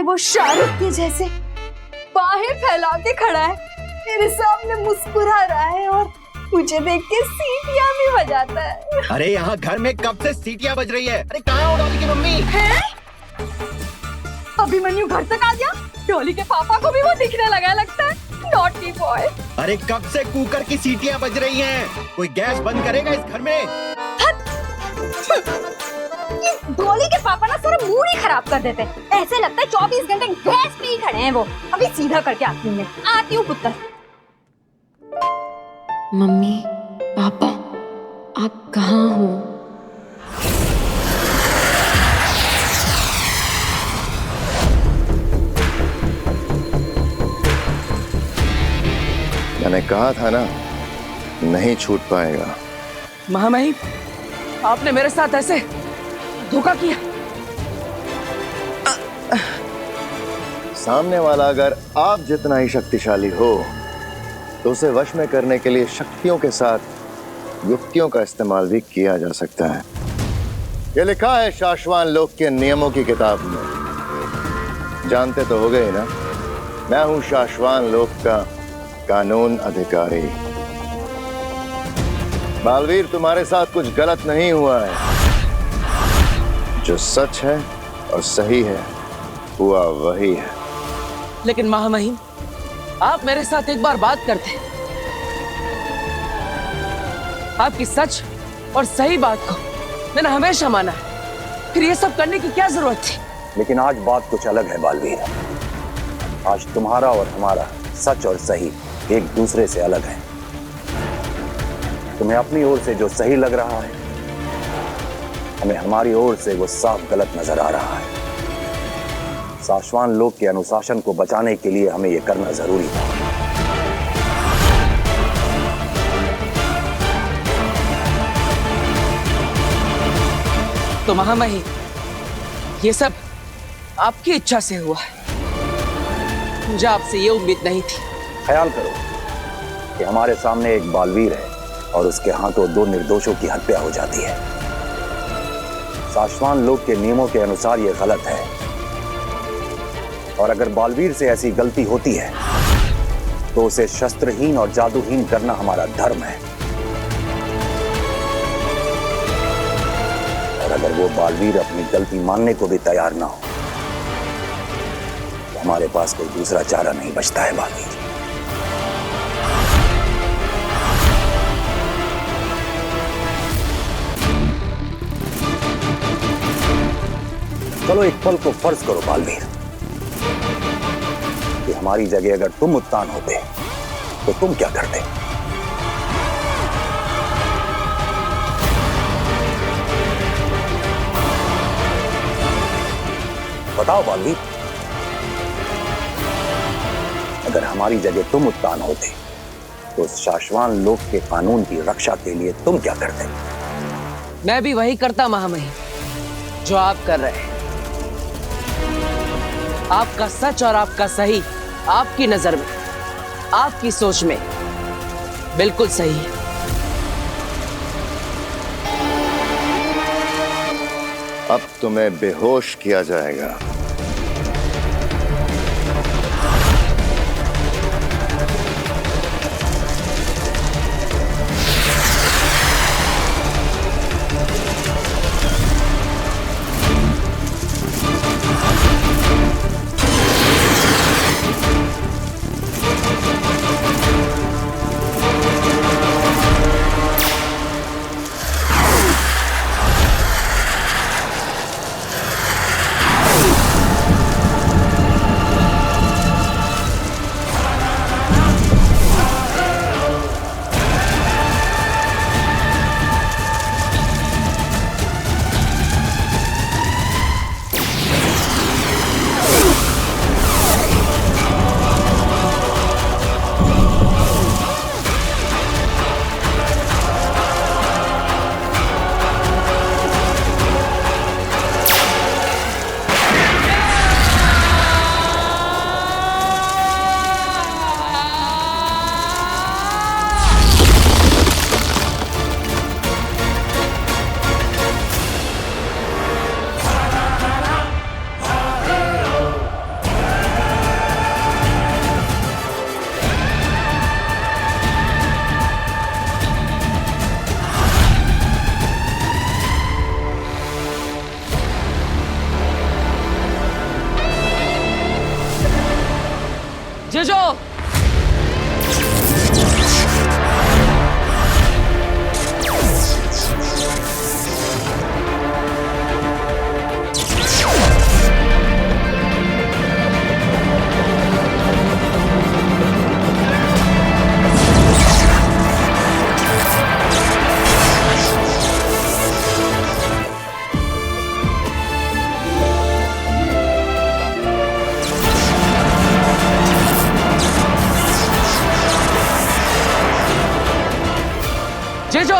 वो शाहरुख के जैसे बाहें फैला के खड़ा है, मेरे सामने मुस्कुरा रहा है और मुझे देख के सीटियां भी बजाता है। अरे यहाँ घर में कब से सीटियां बज रही है? अरे कहाँ हो डॉली की मम्मी? है? अभिमन्यु घर तक आ गया। डॉली के पापा को भी वो दिखने लगा लगता है। Naughty boy. अरे कब से कुकर की सीटियां बज रही हैं? कोई गैस बंद करेगा इस घर में? डॉली के पापा ना सारा मूड ही खराब कर देते। ऐसे लगता है 24 घंटे गैस पे ही खड़े हैं वो। अभी सीधा करके आती हूँ मैं। आती हूँ पुत्र। मम्मी, पापा, आप कहाँ हो? मैंने कहा था ना, नहीं छूट पाएगा। महामहिम, आपने मेरे साथ ऐसे धोखा किया। सामने वाला अगर आप जितना ही शक्तिशाली हो तो उसे वश में करने के लिए शक्तियों के साथ युक्तियों का इस्तेमाल भी किया जा सकता है। ये लिखा है शाश्वान लोक के नियमों की किताब में। जानते तो हो गए ना, मैं हूं शाश्वान लोक का कानून अधिकारी। बालवीर, तुम्हारे साथ कुछ गलत नहीं हुआ है। जो सच है और सही है हुआ वही है। लेकिन महामहिम, आप मेरे साथ एक बार बात करते। आपकी सच और सही बात को मैंने हमेशा माना है। फिर ये सब करने की क्या जरूरत थी? लेकिन आज बात कुछ अलग है बालवीर। आज तुम्हारा और हमारा सच और सही एक दूसरे से अलग है। तुम्हें अपनी ओर से जो सही लग रहा है, हमें हमारी ओर से वो साफ गलत नजर आ रहा है। शाश्वान लोक के अनुशासन को बचाने के लिए हमें यह करना जरूरी था। तो महामहिम, ये सब आपकी इच्छा से हुआ है। मुझे आपसे ये उम्मीद नहीं थी। ख्याल करो कि हमारे सामने एक बालवीर है और उसके हाथों 2 निर्दोषों की हत्या हो जाती है। शाश्वान लोक के नियमों के अनुसार यह गलत है, और अगर बालवीर से ऐसी गलती होती है तो उसे शस्त्रहीन और जादूहीन करना हमारा धर्म है। और अगर वो बालवीर अपनी गलती मानने को भी तैयार ना हो तो हमारे पास कोई दूसरा चारा नहीं बचता है बालवीर। चलो एक पल को फर्ज करो बालवीर कि हमारी जगह अगर तुम उत्तान होते तो तुम क्या करते? बताओ बालवीर, अगर हमारी जगह तुम उत्तान होते तो शाश्वान लोक के कानून की रक्षा के लिए तुम क्या करते? मैं भी वही करता महामहिम जो आप कर रहे हैं। आपका सच और आपका सही आपकी नजर में, आपकी सोच में बिल्कुल सही है। अब तुम्हें बेहोश किया जाएगा। जेजो! जेजो!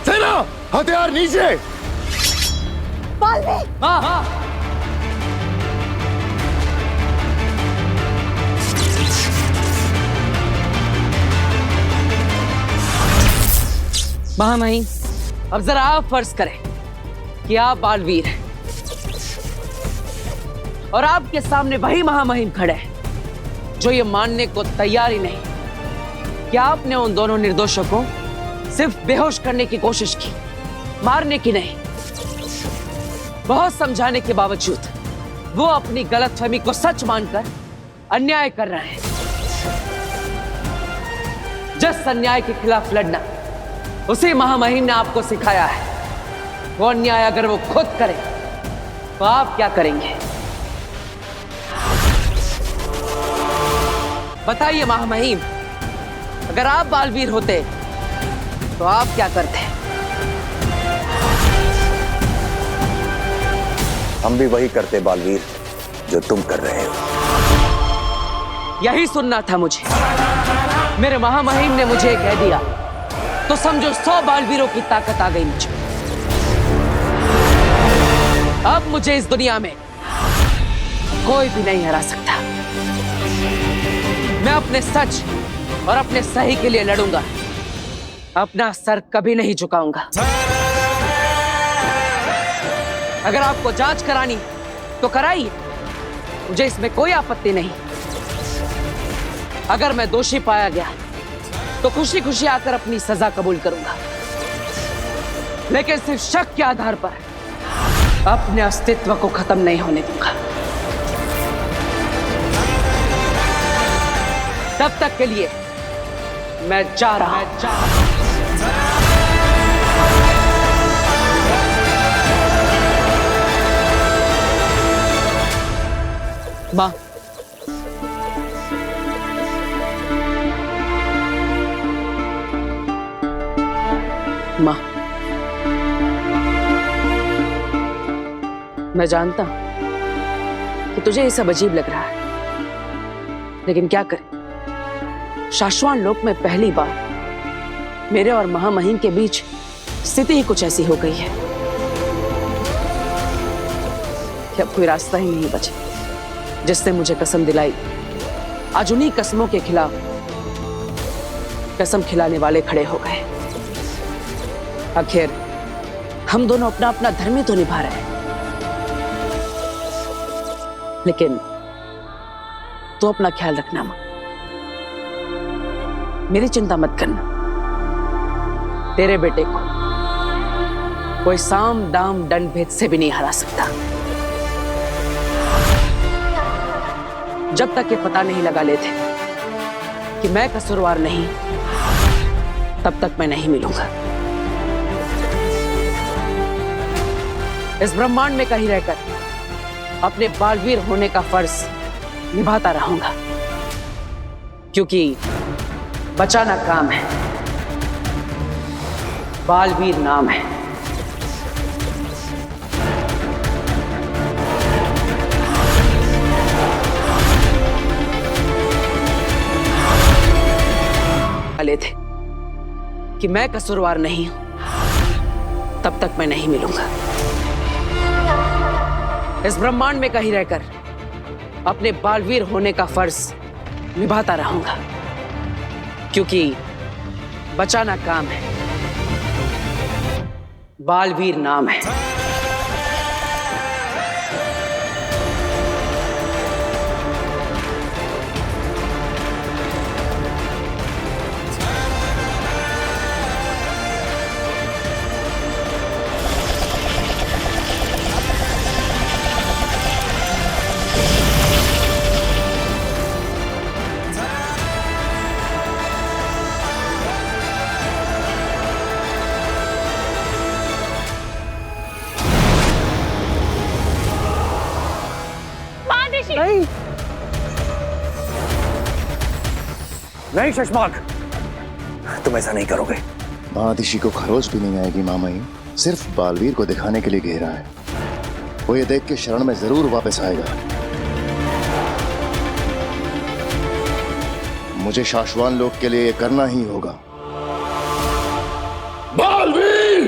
सेना, हथियार नीचे। बाल्मीक! हाँ हाँ। महामहिम, अब जरा आप फर्ज करें कि आप बालवीर हैं और आपके सामने वही महामहिम खड़े हैं जो ये मानने को तैयार ही नहीं कि आपने उन दोनों निर्दोषों को सिर्फ बेहोश करने की कोशिश की, मारने की नहीं। बहुत समझाने के बावजूद वो अपनी गलतफहमी को सच मानकर अन्याय कर रहे हैं। जिस अन्याय के खिलाफ लड़ना उसी महामहिम ने आपको सिखाया है, वो अन्याय अगर वो खुद करे तो आप क्या करेंगे? बताइए महामहिम, अगर आप बालवीर होते तो आप क्या करते? हम भी वही करते बालवीर जो तुम कर रहे हो। यही सुनना था मुझे। मेरे महामहिम ने मुझे कह दिया तो समझो 100 बालवीरों की ताकत आ गई मुझे। अब मुझे इस दुनिया में कोई भी नहीं हरा सकता। मैं अपने सच और अपने सही के लिए लड़ूंगा, अपना सर कभी नहीं झुकाऊंगा। अगर आपको जांच करानी तो कराइए, मुझे इसमें कोई आपत्ति नहीं। अगर मैं दोषी पाया गया तो खुशी खुशी आकर अपनी सजा कबूल करूंगा, लेकिन सिर्फ शक के आधार पर अपने अस्तित्व को खत्म नहीं होने दूंगा। तब तक के लिए मैं जा रहा हूं। मां, मां, मैं जानता हूं कि तुझे ये सब अजीब लग रहा है, लेकिन क्या करें, शाश्वान लोक में पहली बार मेरे और महामहिम के बीच स्थिति ही कुछ ऐसी हो गई है कि अब कोई रास्ता ही नहीं बचा। जिसने मुझे कसम दिलाई, आज उन्हीं कसमों के खिलाफ कसम खिलाने वाले खड़े हो गए। आखिर हम दोनों अपना अपना धर्म ही तो निभा रहे हैं, लेकिन तू अपना ख्याल रखना मां, मेरी चिंता मत करना। तेरे बेटे को कोई साम दाम दंड भेद से भी नहीं हरा सकता। जब तक ये पता नहीं लगा लेते कि मैं कसूरवार नहीं, तब तक मैं नहीं मिलूंगा। इस ब्रह्मांड में कहीं रहकर अपने बालवीर होने का फर्ज निभाता रहूंगा, क्योंकि बचाना काम है, बालवीर नाम है। ले थे कि मैं कसूरवार नहीं हूं, तब तक मैं नहीं मिलूंगा। इस ब्रह्मांड में कहीं रहकर अपने बालवीर होने का फर्ज निभाता रहूंगा, क्योंकि बचाना काम है, बालवीर नाम है। नहीं नहीं शशमाक, तुम ऐसा नहीं करोगे। महादिशी को खरोच भी नहीं आएगी मामई, सिर्फ बालवीर को दिखाने के लिए घेरा है। वो ये देख के शरण में जरूर वापस आएगा। मुझे शाश्वान लोक के लिए ये करना ही होगा। बालवीर!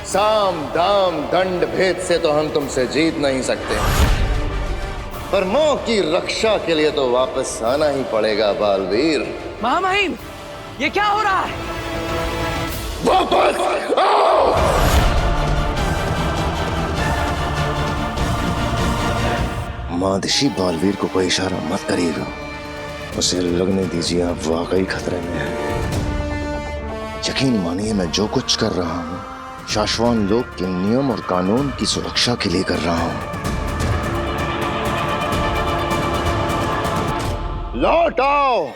साम दाम दंड भेद से तो हम तुमसे जीत नहीं सकते, पर मोह की रक्षा के लिए तो वापस आना ही पड़ेगा बालवीर। महामहिम, ये क्या हो रहा है? वापस आओ! मादिशी बालवीर को कोई इशारा मत करिएगा, उसे लगने दीजिए आप वाकई खतरे में हैं। यकीन मानिए मैं जो कुछ कर रहा हूं शाश्वान लोक के नियम और कानून की सुरक्षा के लिए कर रहा हूं। लौट आओ!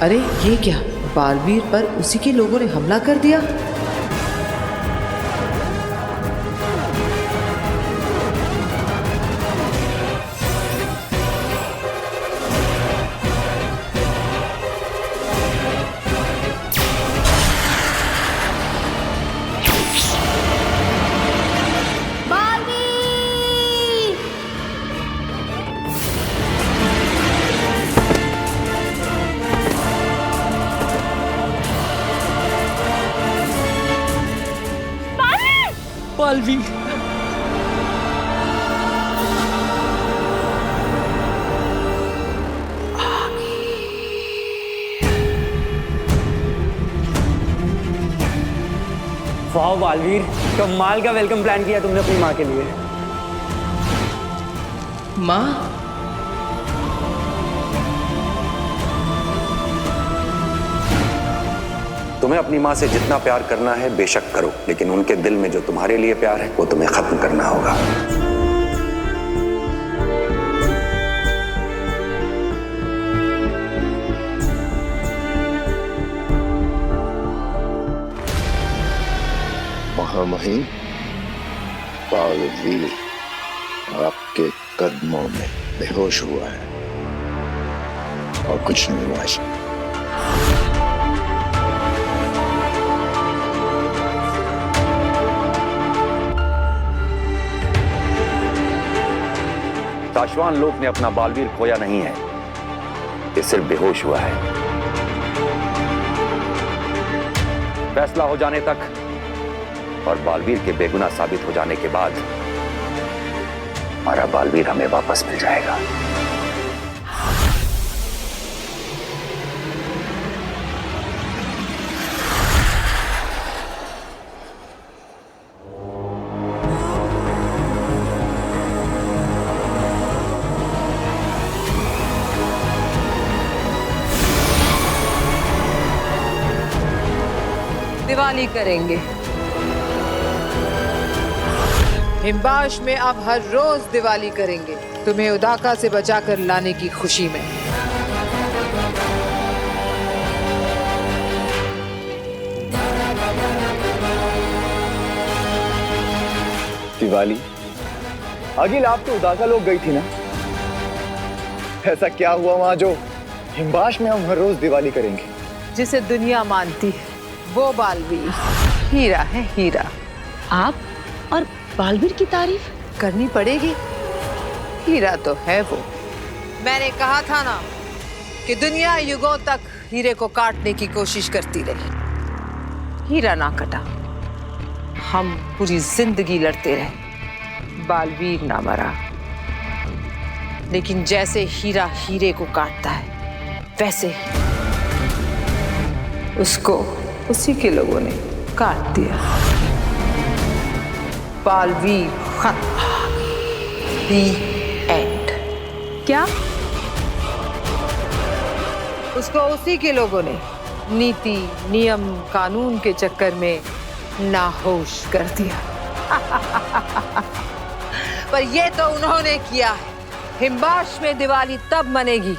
अरे ये क्या, बालवीर पर उसी के लोगों ने हमला कर दिया। बालवीर, वाह बालवीर, कमाल का वेलकम प्लान किया तुमने अपनी माँ के लिए। माँ? तुम्हें अपनी माँ से जितना प्यार करना है बेशक करो, लेकिन उनके दिल में जो तुम्हारे लिए प्यार है वो तुम्हें खत्म करना होगा। महामहिम, बालवीर आपके कदमों में बेहोश हुआ है और कुछ नहीं हुआ है। शाश्वान लोक ने अपना बालवीर खोया नहीं है, ये सिर्फ बेहोश हुआ है। फैसला हो जाने तक और बालवीर के बेगुनाह साबित हो जाने के बाद हमारा बालवीर हमें वापस मिल जाएगा। दिवाली करेंगे। हिमबाश में अब हर रोज दिवाली करेंगे, तुम्हें उदाका से बचाकर लाने की खुशी में। दिवाली अगिल, आप तो उदाका लोग गई थी ना? ऐसा क्या हुआ वहां जो हिमबाश में हम हर रोज दिवाली करेंगे? जिसे दुनिया मानती है वो बालवीर हीरा है, हीरा। आप और बालवीर की तारीफ करनी पड़ेगी, हीरा तो है वो। मैंने कहा था ना कि दुनिया युगों तक हीरे को काटने की कोशिश करती रही, हीरा ना कटा। हम पूरी जिंदगी लड़ते रहे, बालवीर ना मरा। लेकिन जैसे हीरा हीरे को काटता है, वैसे ही उसको उसी के लोगों ने काट दिया। बालवीर खत्म। The end। क्या? उसको उसी के लोगों ने नीति, नियम, कानून के चक्कर में नाहोश कर दिया। पर ये तो उन्होंने किया है। हिमबाश में दिवाली तब मनेगी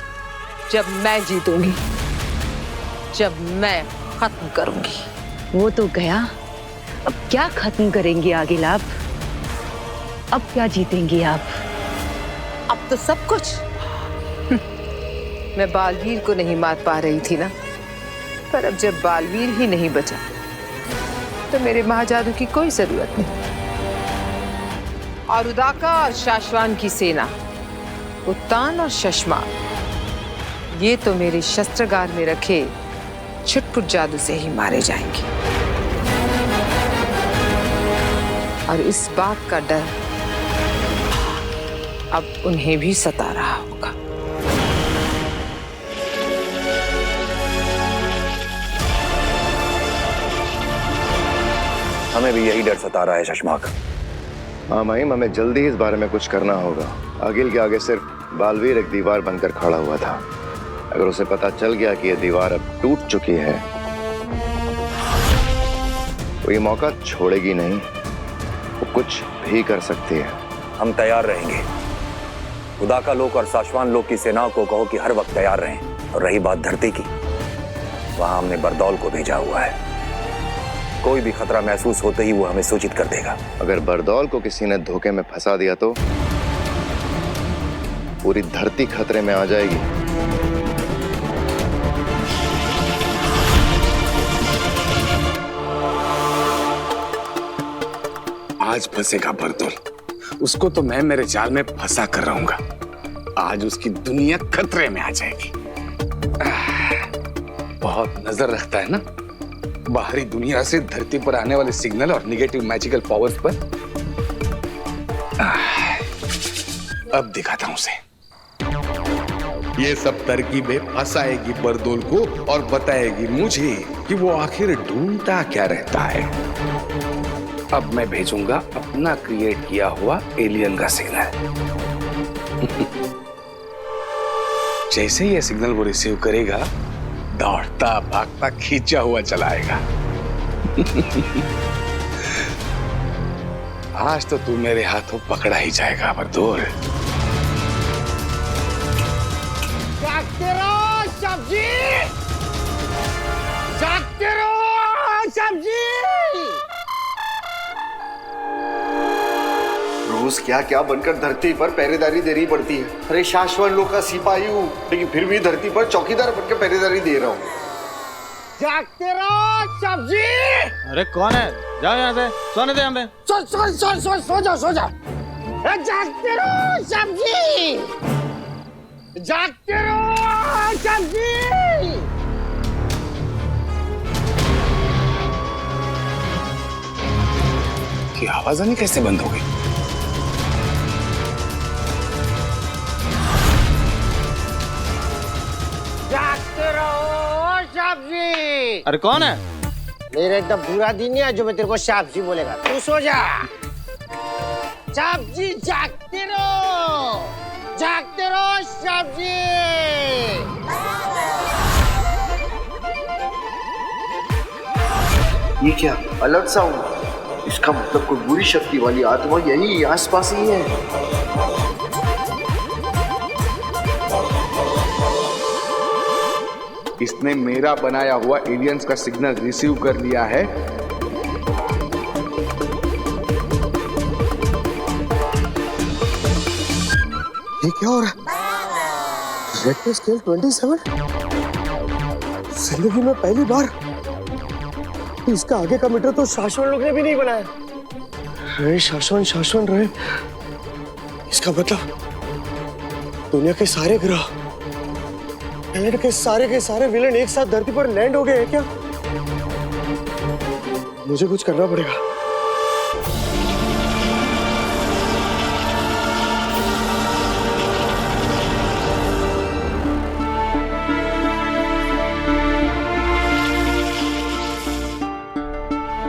जब मैं जीतूंगी, जब मैं खत्म करूंगी। वो तो गया, अब क्या खत्म करेंगी आगिल आप? अब क्या जीतेंगी आप? अब तो सब कुछ। मैं बालवीर को नहीं मार पा रही थी ना, पर अब जब बालवीर ही नहीं बचा तो मेरे महाजादू की कोई जरूरत नहीं। और उदाका और शाश्वान की सेना, उत्तान और शशमान, ये तो मेरे शस्त्रागार में रखे छुटपुट जादू से ही मारे जाएंगे। और इस बात का डर अब उन्हें भी सता रहा होगा। हमें भी यही डर सता रहा है शशमाक। हाँ महिम, हमें जल्दी इस बारे में कुछ करना होगा। आगिल के आगे सिर्फ बालवीर एक दीवार बनकर खड़ा हुआ था। अगर उसे पता चल गया कि यह दीवार अब टूट चुकी है तो ये मौका छोड़ेगी नहीं, वो कुछ भी कर सकती है। हम तैयार रहेंगे। उदाका लोग और शाश्वान लोग की सेनाओं को कहो कि हर वक्त तैयार रहें। और रही बात धरती की, वहां हमने बरदौल को भेजा हुआ है। कोई भी खतरा महसूस होते ही वो हमें सूचित कर देगा। अगर बरदौल को किसी ने धोखे में फंसा दिया तो पूरी धरती खतरे में आ जाएगी। आज फंसेगा बरदौल, उसको तो मैं मेरे जाल में फंसा कर रहूंगा। आज उसकी दुनिया खतरे में आ जाएगी। बहुत नजर रखता है ना बाहरी दुनिया से धरती पर आने वाले सिग्नल और निगेटिव मैजिकल पावर्स पर। अब दिखाता हूं उसे। ये सब तरकीबें फंसाएगी बरदौल को और बताएगी मुझे कि वो आखिर ढूंढता क्या रहता है। अब मैं भेजूंगा अपना क्रिएट किया हुआ एलियन का सिग्नल। जैसे ही ये सिग्नल वो रिसीव करेगा, दौड़ता भागता खींचा हुआ चलाएगा। आज तो तू मेरे हाथों पकड़ा ही जाएगा बरदौल। जागते रहो सब्जी, जागते रहो सब्जी। रोज क्या क्या बनकर धरती पर पहरेदारी देनी पड़ती है। अरे शाश्वत लोग का सिपाही हूँ, लेकिन फिर भी धरती पर चौकीदार बनकर पहरेदारी दे रहा हूँ। जागते रहो सब्जी। अरे कौन है? जाओ यहाँ से, सोने दे हमें। सो जाओ। जागते रहो सब्जी, जागते रहो सब्जी। की आवाज आनी कैसे बंद हो गई? जागते रहो सब्जी। अरे कौन है? मेरा एकदम बुरा दिन नहीं है जो मैं तेरे को सब्जी बोलेगा। तू सो जा। सब्जी जागते रहो सब्जी। ये क्या अलर्ट साउंड? इसका मतलब कोई बुरी शक्ति वाली आत्मा यही आसपास ही है। इसने मेरा बनाया हुआ एलियंस का सिग्नल रिसीव कर लिया है। ये क्या हो रहा है? Richter scale 27? जिंदगी में पहली बार। इसका आगे का मीटर तो शाश्वत लोग ने भी नहीं बनाया। रहे शाश्वत रहे। इसका मतलब दुनिया के सारे ग्रह, प्लैनेट के सारे विलेन एक साथ धरती पर लैंड हो गए हैं क्या? मुझे कुछ करना पड़ेगा।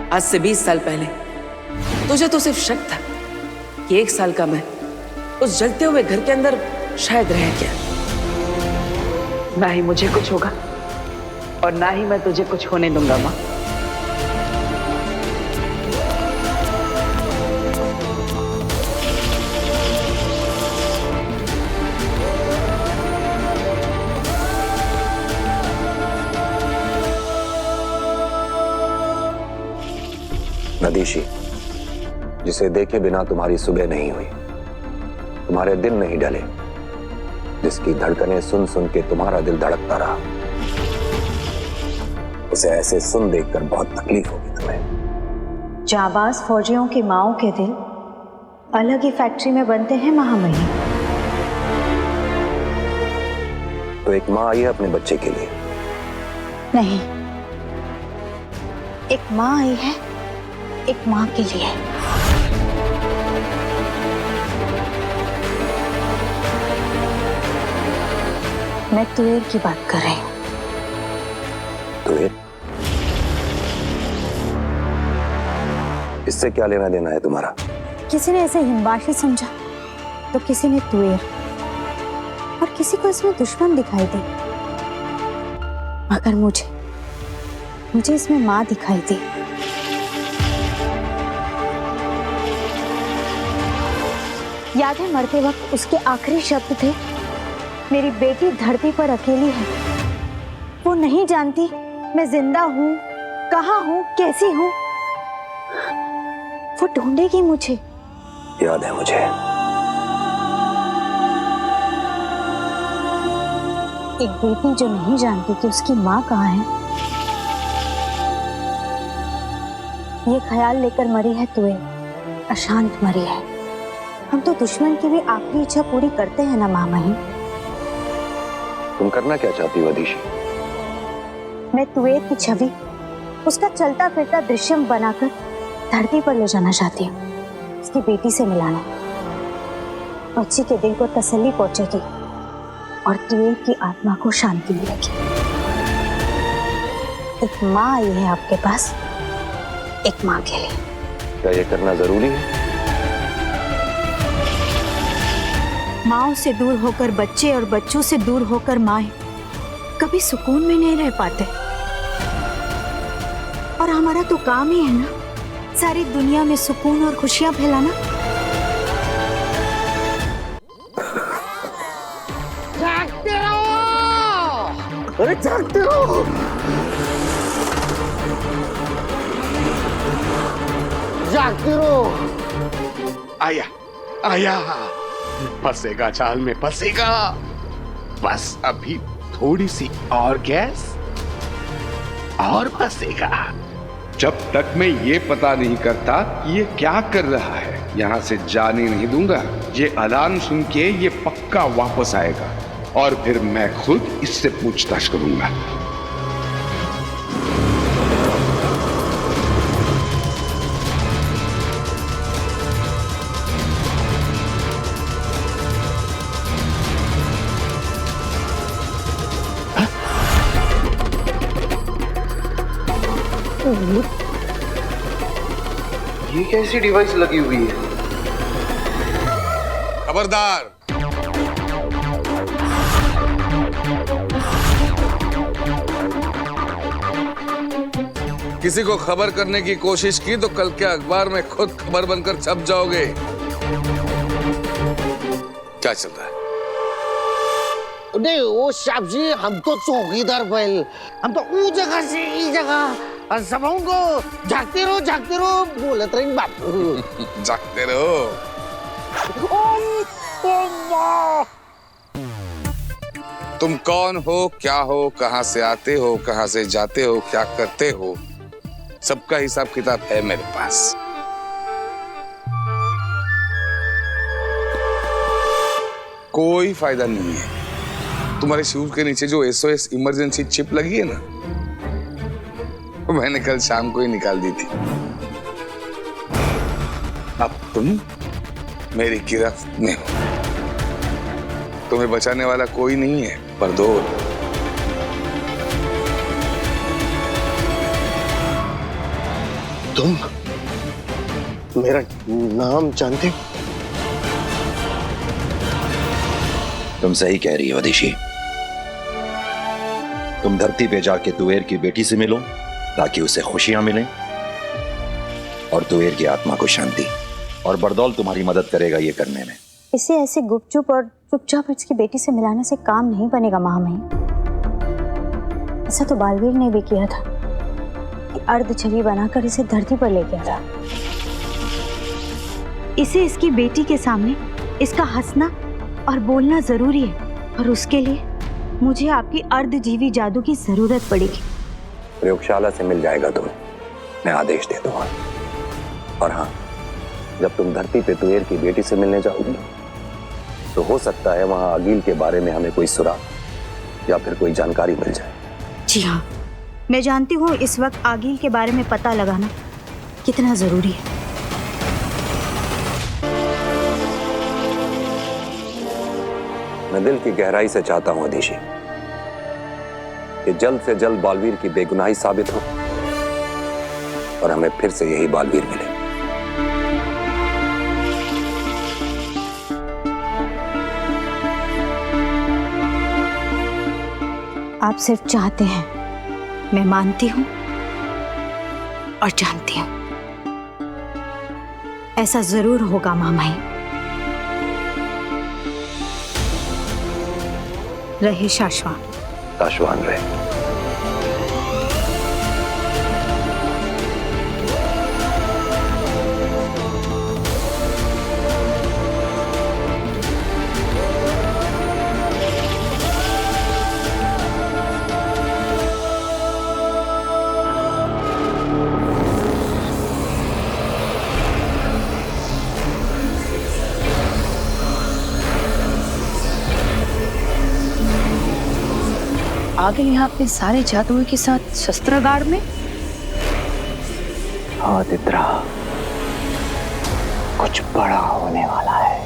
आज से 20 साल पहले तुझे तो सिर्फ शक था कि 1 साल का मैं उस जलते हुए घर के अंदर शायद रह गया। ना ही मुझे कुछ होगा और ना ही मैं तुझे कुछ होने दूंगा माँ। नदीशी, जिसे देखे बिना तुम्हारी सुबह नहीं हुई, तुम्हारे दिन नहीं ढले, जिसकी धड़कनें सुन सुन के तुम्हारा दिल धड़कता रहा, उसे ऐसे सुन देखकर बहुत तकलीफ होगी तुम्हें। जाबाज फौजियों की माओं के दिल अलग ही फैक्ट्री में बनते हैं महामहिम। तो एक माँ आई है अपने बच्चे के लिए? नहीं, एक माँ आई है एक माँ के लिए। मैं तुएर की बात कर रही हूँ। तुएर? इससे क्या लेना देना है तुम्हारा? किसी ने इसे हिंबाशी समझा तो किसी ने तुएर, और किसी को इसमें दुश्मन दिखाई दी, मगर मुझे इसमें माँ दिखाई दी। याद है मरते वक्त उसके आखिरी शब्द थे, मेरी बेटी धरती पर अकेली है, वो नहीं जानती मैं जिंदा हूँ, कहाँ हूँ, कैसी हूँ। वो ढूंढेगी मुझे। याद है मुझे। एक बेटी जो नहीं जानती कि उसकी माँ कहाँ है, ये ख्याल लेकर मरी है तुएर, अशांत मरी है। हम तो दुश्मन की भी आखिरी इच्छा पूरी करते हैं ना महामहिम। तुम करना क्या चाहती हो अदीशी? मैं तुएर की छवि उसका चलता फिरता दृश्यम बनाकर धरती पर ले जाना चाहती हूँ, उसकी बेटी से मिलाना। बच्ची के दिल को तसल्ली पहुंचेगी और तुएर की आत्मा को शांति मिलेगी। एक माँ आई है आपके पास, एक माँ के लिए। क्या ये करना जरूरी है? माँओं से दूर होकर बच्चे और बच्चों से दूर होकर माएं कभी सुकून में नहीं रह पाते। और हमारा तो काम ही है ना, सारी दुनिया में सुकून और खुशियां फैलाना। जागते रहो! अरे जागते रहो! जागते रहो! आया आया, फंसेगा चाल में फंसेगा। बस अभी थोड़ी सी और गैस और फंसेगा। जब तक मैं ये पता नहीं करता कि ये क्या कर रहा है, यहां से जाने नहीं दूंगा। ये अलार्म सुन के ये पक्का वापस आएगा और फिर मैं खुद इससे पूछताछ करूंगा। ये कैसी डिवाइस लगी हुई है? खबरदार! किसी को खबर करने की कोशिश की तो कल के अखबार में खुद खबर बनकर छप जाओगे। क्या चल रहा है? नहीं वो साहब जी, हम तो चौकीदार बैल, हम तो वो जगह से इस जगह सब को जागते रहो बोलत रही बात। जागते रहो। तुम कौन हो, क्या हो, कहां से आते हो, कहां से जाते हो, क्या करते हो, सबका हिसाब किताब है मेरे पास। कोई फायदा नहीं है। तुम्हारे शूज के नीचे जो SOS इमरजेंसी चिप लगी है ना, मैंने कल शाम को ही निकाल दी थी। अब तुम मेरी गिरफ्त में हो। तुम्हें बचाने वाला कोई नहीं है बरदौल। तुम मेरा नाम जानते हो? तुम सही कह रही हो दिशी। तुम धरती पे जाके तुवेर की बेटी से मिलो ताकि उसे खुशियां मिलें और तुवेर की आत्मा को शांति, और बरदौल तुम्हारी मदद करेगा ये करने में। इसे ऐसे गुपचुप और चुपचाप इसकी बेटी से मिलाने से काम नहीं बनेगा महामहिम। ऐसा तो बालवीर ने भी किया था कि अर्ध छवि बनाकर इसे धरती पर ले गया था। इसे इसकी बेटी के सामने इसका हंसना और बोलना जरूरी है, और उसके लिए मुझे आपकी अर्धजीवी जादू की जरूरत पड़ेगी। प्रयोगशाला से मिल जाएगा तुम्हें, मैं आदेश दे दूंगा। और हाँ, जब तुम धरती पे तुवेर की बेटी से मिलने जाओगी तो हो सकता है वहां आगिल के बारे में हमें कोई सुराग या फिर कोई जानकारी मिल जाए। जी हाँ, मैं जानती हूँ इस वक्त आगिल के बारे में पता लगाना कितना जरूरी है। मैं दिल की गहराई से चाहता हूं अधीशी कि जल्द से जल्द बालवीर की बेगुनाही साबित हो और हमें फिर से यही बालवीर मिले। आप सिर्फ चाहते हैं, मैं मानती हूं और जानती हूं ऐसा जरूर होगा महामहिम। रहे शाश्वान। शाश्वान रहे। आगे यहाँ अपने सारे जादुओं के साथ शस्त्रागार में। हाँ तित्रा, कुछ बड़ा होने वाला है।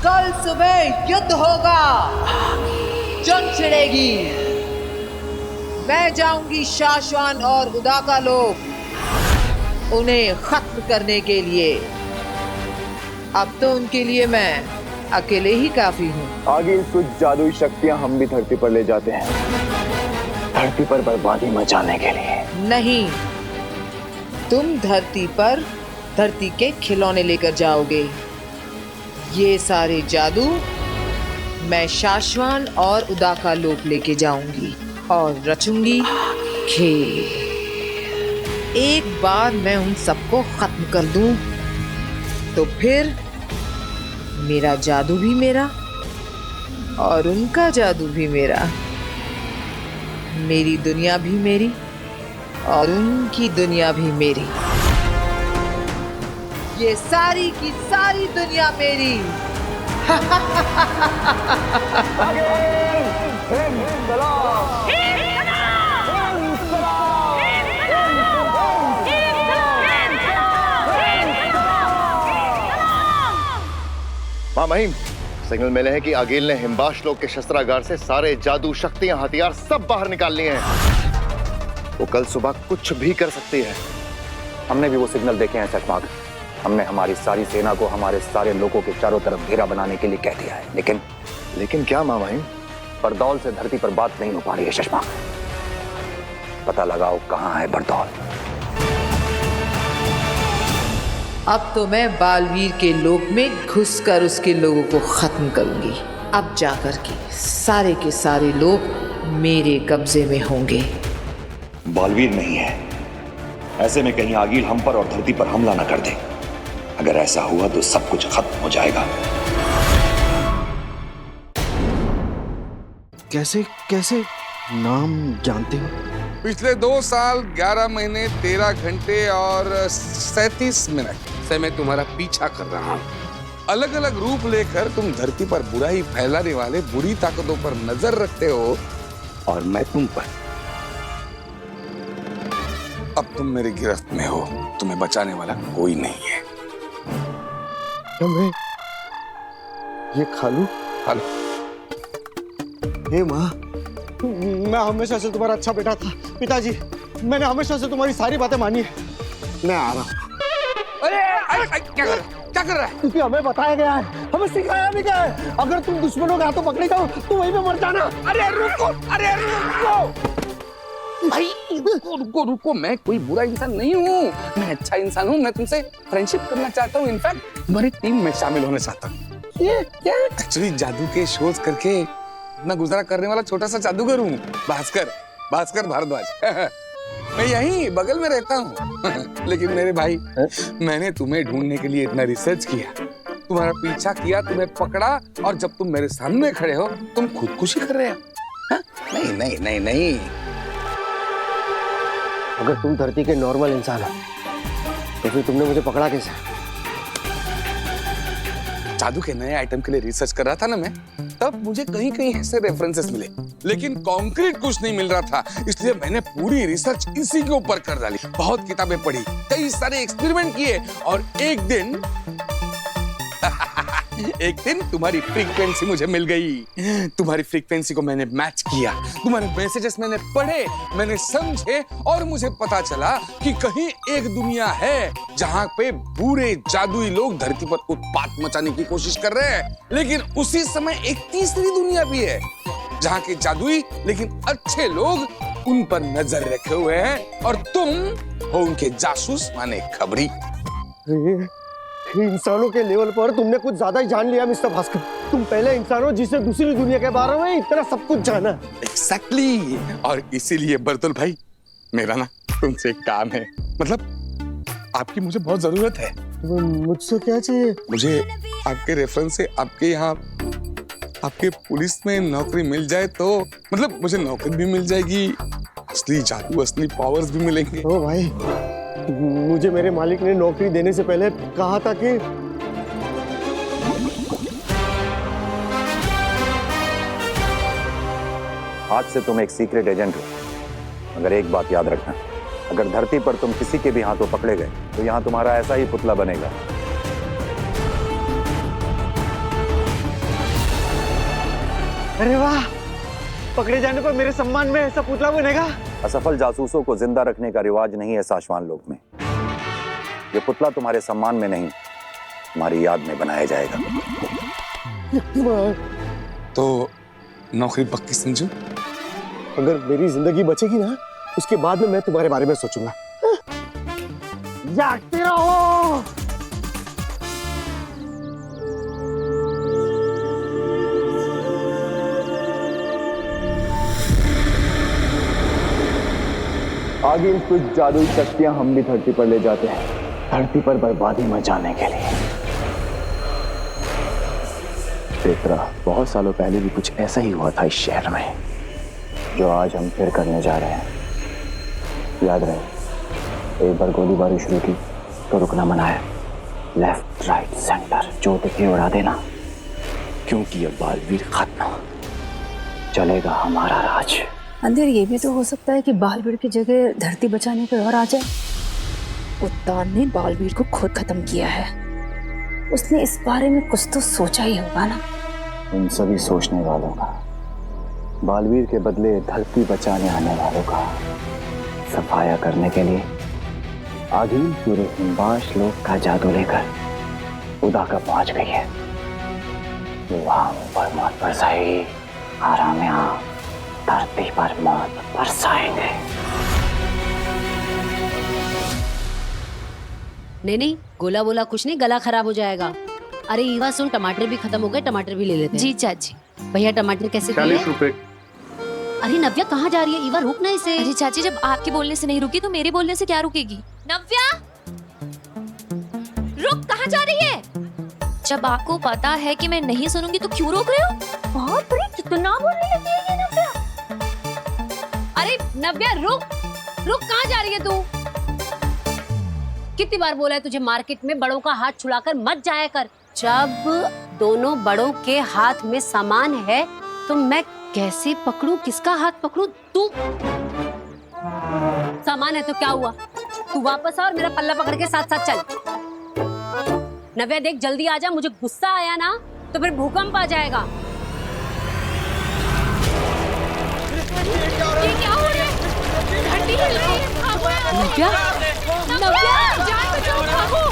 कल सुबह युद्ध होगा, जंग छिड़ेगी। मैं जाऊंगी शाश्वान और उदाका लोग उन्हें खत्म करने के लिए। अब तो उनके लिए मैं अकेले ही काफी हूँ। आगे कुछ जादुई शक्तियां हम भी धरती पर ले जाते हैं, धरती पर बर्बादी मचाने के लिए। नहीं, तुम धरती पर धरती के खिलौने लेकर जाओगे। ये सारे जादू मैं शाश्वान और उदाका लोक लेके जाऊंगी और रचूंगी खेल। एक बार मैं उन सबको खत्म कर दूं तो फिर मेरा जादू भी मेरा और उनका जादू भी मेरा, मेरी दुनिया भी मेरी और उनकी दुनिया भी मेरी, ये सारी की सारी दुनिया मेरी। महामहिम, सिग्नल मिले हैं कि आगिल ने हिमबाश लोग के शस्त्रागार से सारे जादू, शक्तियां, हथियार सब बाहर निकाल लिए हैं। वो कल सुबह कुछ भी कर सकती है। हमने भी वो सिग्नल देखे हैं चकमाक। हमने हमारी सारी सेना को हमारे सारे लोगों के चारों तरफ घेरा बनाने के लिए कह दिया है, लेकिन क्या मामाइन? बरदौल से धरती पर बात नहीं हो पा रही है शशमा। पता लगाओ कहां है बरदौल। अब तो मैं बालवीर के लोक में घुसकर उसके लोगों को खत्म करूंगी। अब जाकर के सारे लोग मेरे कब्जे में होंगे। बालवीर नहीं है, ऐसे में कहीं आगील हम पर और धरती पर हमला न कर दे। अगर ऐसा हुआ तो सब कुछ खत्म हो जाएगा। कैसे कैसे नाम जानते हो? पिछले 2 साल 11 महीने 13 घंटे और 37 मिनट से मैं तुम्हारा पीछा कर रहा हूँ। अलग अलग रूप लेकर तुम धरती पर बुराई फैलाने वाले बुरी ताकतों पर नजर रखते हो और मैं तुम पर। अब तुम मेरी गिरफ्त में हो, तुम्हें बचाने वाला कोई नहीं है। क्या मैं ये खा लूं? हे माँ, मैं हमेशा से तुम्हारा अच्छा बेटा था। पिताजी, मैंने हमेशा से तुम्हारी सारी बातें मानी है। मैं आ रहा हूँ। अरे क्या कर रहा है? क्योंकि हमें बताया गया है, हमें सिखाया भी गया है, अगर तुम दुश्मनों के हाथों पकड़े जाओ तो वहीं पे मर जाना। अरे रुको भाई, रुको। मैं कोई बुरा इंसान नहीं हूँ, मैं अच्छा इंसान हूँ। मैं तुमसे फ्रेंडशिप करना चाहता हूँ। इनफैक्ट तुम्हारी टीम में शामिल होना चाहता हूँ। ये क्या? एक्चुअली जादू के शोज करके अपना गुजारा करने वाला छोटा सा जादूगर हूँ। भास्कर भारद्वाज। मैं यहीं बगल में रहता हूँ। लेकिन मेरे भाई, मैंने तुम्हें ढूंढने के लिए इतना रिसर्च किया, तुम्हारा पीछा किया, तुम्हें पकड़ा, और जब तुम मेरे सामने खड़े हो तुम खुदकुशी कर रहे हो। नहीं। अगर तुम धरती के नॉर्मल इंसान हो तो फिर तुमने मुझे पकड़ा कैसे? जादू के नए आइटम के लिए रिसर्च कर रहा था ना मैं, तब मुझे कहीं कहीं ऐसे रेफरेंसेस मिले, लेकिन कॉन्क्रीट कुछ नहीं मिल रहा था। इसलिए मैंने पूरी रिसर्च इसी के ऊपर कर डाली। बहुत किताबें पढ़ी, कई सारे एक्सपेरिमेंट किए, और एक दिन तुम्हारी फ्रीक्वेंसी मुझे मिल गई। तुम्हारी फ्रीक्वेंसी को मैंने मैच किया, तुम्हारे मैसेजेस मैंने पढ़े, मैंने समझे, और मुझे पता चला कि कहीं एक दुनिया है जहां पे बुरे जादुई लोग धरती पर उत्पात मचाने की कोशिश कर रहे हैं। लेकिन उसी समय एक तीसरी दुनिया भी है जहां के जादुई लेकिन अच्छे लोग उन पर नजर रखे हुए हैं, और तुम हो उनके जासूस माने खबरी। इंसानों के लेवल पर तुमने कुछ ज्यादा ही जान लिया मिस्टर भास्कर। तुम पहले इंसान हो जिसने दूसरी दुनिया के बारे में इतना सब कुछ जाना। Exactly. और इसीलिए बरतुल भाई, मेरा ना तुमसे एक काम है, मतलब आपकी मुझे बहुत जरूरत है। मुझसे क्या चाहिए? मुझे आपके रेफरेंस से आपके यहाँ आपके पुलिस में नौकरी मिल जाए तो, मतलब मुझे नौकरी भी मिल जाएगी, असली जादू, असली पावर्स भी मिलेंगे। ओ भाई, मुझे मेरे मालिक ने नौकरी देने से पहले कहा था कि आज से तुम एक सीक्रेट एजेंट हो, मगर एक बात याद रखना, अगर धरती पर तुम किसी के भी हाथों पकड़े गए तो यहाँ तुम्हारा ऐसा ही पुतला बनेगा। अरे वाह, पकड़े जाने पर मेरे सम्मान में ऐसा पुतला बनेगा। असफल जासूसों को जिंदा रखने का रिवाज नहीं है साशवान लोक में। ये पुतला तुम्हारे सम्मान में नहीं, तुम्हारी याद में बनाया जाएगा। तो नौकरी पक्की समझो? अगर मेरी जिंदगी बचेगी ना, उसके बाद में मैं तुम्हारे बारे में सोचूंगा। जागते रहो। आगे कुछ जादुई शक्तियां हम भी धरती पर ले जाते हैं, धरती पर बर्बादी मचाने के लिए। पेत्रा, बहुत सालों पहले भी कुछ ऐसा ही हुआ था इस शहर में, जो आज हम फिर करने जा रहे हैं। याद रहे, एक बार गोलीबारी शुरू की तो रुकना मना है। लेफ्ट राइट सेंटर जो दिखे उड़ा देना, क्योंकि अब बालवीर खत्म, चलेगा हमारा राज। अंधेर, ये भी तो हो सकता है कि बालवीर की जगह धरती बचाने कोई और आ जाए। उत्तान ने बालवीर को खुद खत्म किया है, उसने इस बारे में कुछ तो सोचा ही होगा ना। उन सभी सोचने वालों का, बालवीर के बदले धरती बचाने आने वालों का सफाया करने के लिए आगिल पूरे हिमबाश लोक का जादू लेकर उदाका पहुंच गई है। वहां ऊपर मौत बरसाएगी, आराम यहाँ धरती पर मौत बरसाएंगे। नहीं, गोला बोला कुछ नहीं, गला खराब हो जाएगा। अरे ईवा सुन, टमाटर भी खत्म हो गए, टमाटर भी ले लेते हैं। जी चाची। भैया टमाटर कैसे दिए? 40 रुपए। अरे नव्या कहाँ जा रही है? ईवा रुक ना इसे। अरे चाची, जब आपके बोलने से नहीं रुकी तो मेरे बोलने से क्या रुकेगी? नव्या रुक, कहाँ जा रही है? जब आपको पता है कि मैं नहीं सुनूंगी तो क्यों रोक रहे हो? बाप रे, कितना बोलने लगी है ये नव्या। अरे नव्या रुक, कहाँ जा रही है तू? कितनी बार बोला है तुझे मार्केट में बड़ों का हाथ छुड़ाकर मत जाया कर। जब दोनों बड़ों के हाथ में सामान है तो मैं कैसे पकड़ूं, किसका हाथ पकड़ूं? तू सामान है तो क्या हुआ, तू वापस आ और मेरा पल्ला पकड़ के साथ साथ चल। नव्या देख जल्दी आ जा, मुझे गुस्सा आया ना तो फिर भूकंप आ जाएगा। ये क्या हो रहा है? घंटी हिल रही है। नव्या, नव्या जान बचाओ, भागो।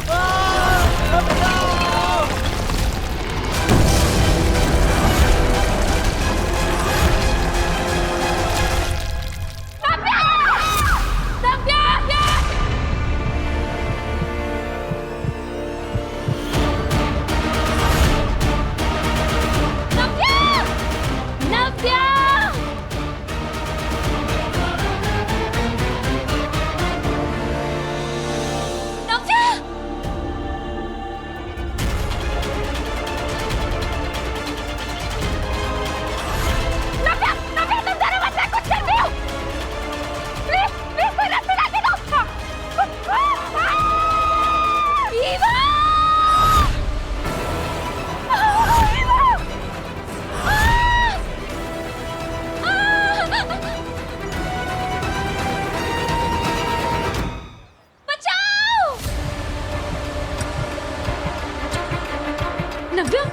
नव्या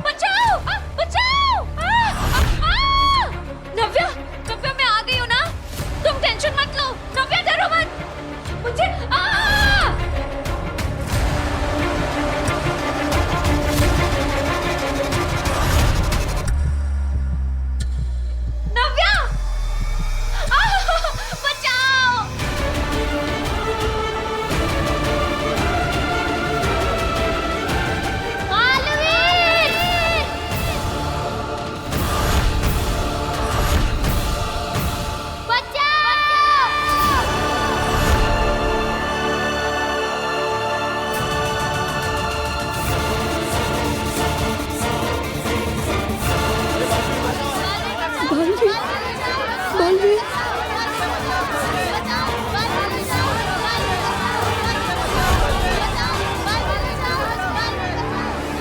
बचाओ, बचाओ। नव्या, नव्या मैं आ गई हूँ ना, तुम टेंशन मत लो। नव्या डरो मत, मुझे नव्या बचाओ।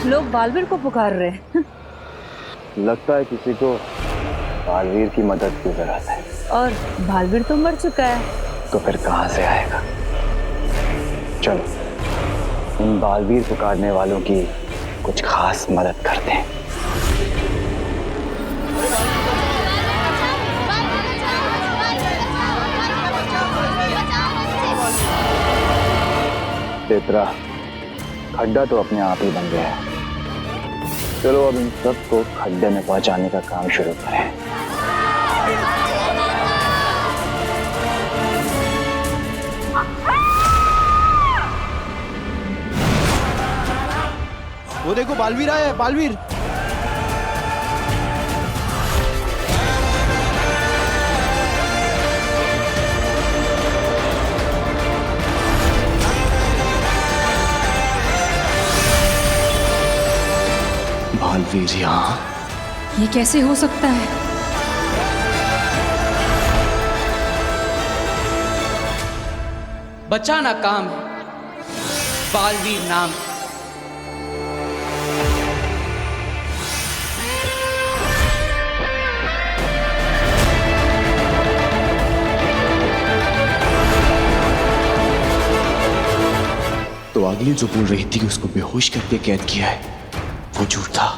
लोग बालवीर को पुकार रहे हैं। लगता है किसी को बालवीर की मदद की जरूरत है। और बालवीर तो मर चुका है। तो फिर कहां से आएगा? चलो इन बालवीर पुकारने वालों की कुछ खास मदद करते हैं। तेतरा, खड्डा तो अपने आप ही बन गया है। चलो अब इन सबको खड्डे में पहुंचाने का काम शुरू करें। वो देखो बालवीर आया है, बालवीर। बालवीर यहाँ? ये कैसे हो सकता है? बचाना काम है, बालवीर नाम है। तो आगिल जो बोल रही थी कि उसको बेहोश करके कैद किया है, वो झूठ था।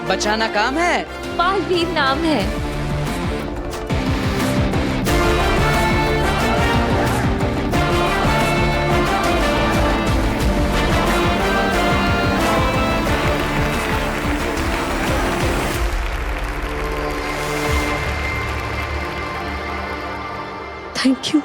बचाना काम है। बालवीर नाम है। Thank you.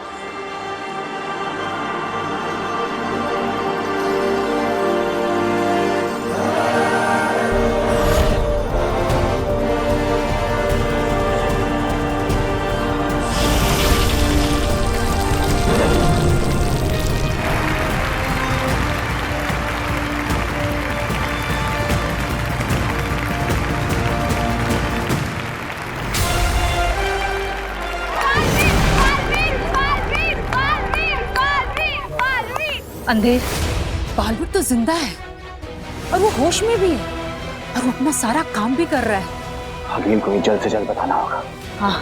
अंधेर, बालवीर तो जिंदा है और वो होश में भी है और वो अपना सारा काम भी कर रहा है। हकीम को ये जल्द से जल्द बताना होगा। हाँ।